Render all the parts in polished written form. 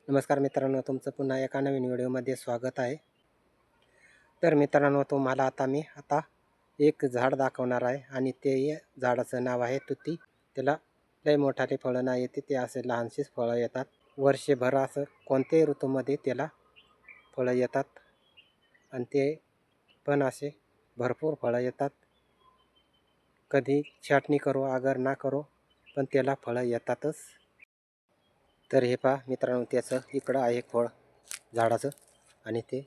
नमस्कार मित्रांनो, तुमचं पुन्हा एका नवीन व्हिडिओमध्ये स्वागत आहे. तर मित्रांनो, तुम्हाला आता एक झाड दाखवणार आहे आणि ते झाडाचं नाव आहे तुती. त्याला लय मोठाले फळं नाही येते, ते असे लहानशीच फळं येतात. वर्षभर असं कोणत्याही ऋतूमध्ये त्याला फळं येतात आणि ते पण असे भरपूर फळं येतात. कधी छाटणी करो अगर ना करो पण त्याला फळं येतातच. तर हे पहा मित्रांनो, त्याचं इकडं आहे एक फळ झाडाचं आणि ते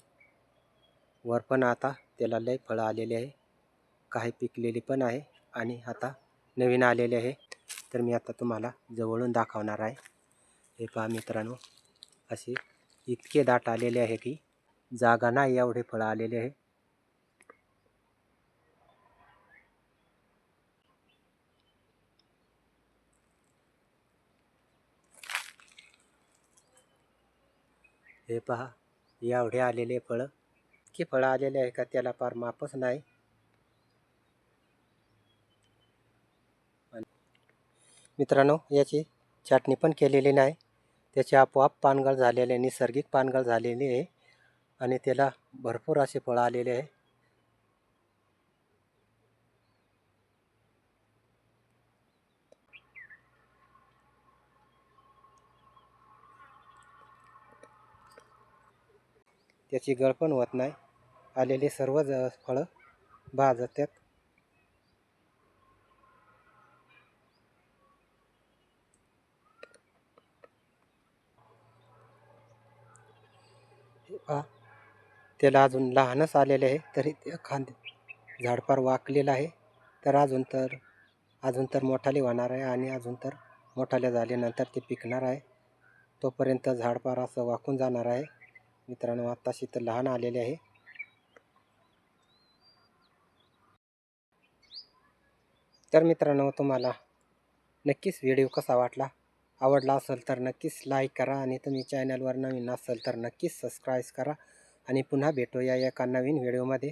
वर पण आता त्याला लय फळं आलेले आहे. काही पिकलेली पण आहे आणि आता नवीन आलेले आहे. तर मी आता तुम्हाला जवळून दाखवणार आहे. हे पहा मित्रांनो, असे इतके दाट आलेले आहे की जागा नाही एवढे फळं आलेले आहे. हे पहा एवढे आलेले फळं, इतके फळं आलेले आहे का त्याला फार मापच नाही. मित्रांनो, याची छाटणी पण केलेली नाही. त्याचे आपोआप पानगळ झालेले, नैसर्गिक पानगळ झालेली आहे आणि त्याला भरपूर असे फळं आलेले आहे. त्याची गळ पण होत नाही. आलेले सर्व फळं भाजतात. पहा, त्याला अजून लहानच आलेले आहे तरी ते झाड फार वाकलेलं आहे. तर अजून तर मोठाले होणार आहे आणि अजून तर मोठाले झाल्यानंतर ते पिकणार आहे. तोपर्यंत झाड फार असं वाकून जाणार आहे. मित्रांनो, आत्ताशी तर लहान आलेले आहे. तर मित्रांनो, तुम्हाला नक्कीच व्हिडिओ कसा वाटला, आवडला असेल तर नक्कीच लाईक करा आणि तुम्ही चॅनलवर नवीन असाल तर नक्कीच सबस्क्राईब करा आणि पुन्हा भेटूया एका नवीन व्हिडिओमध्ये.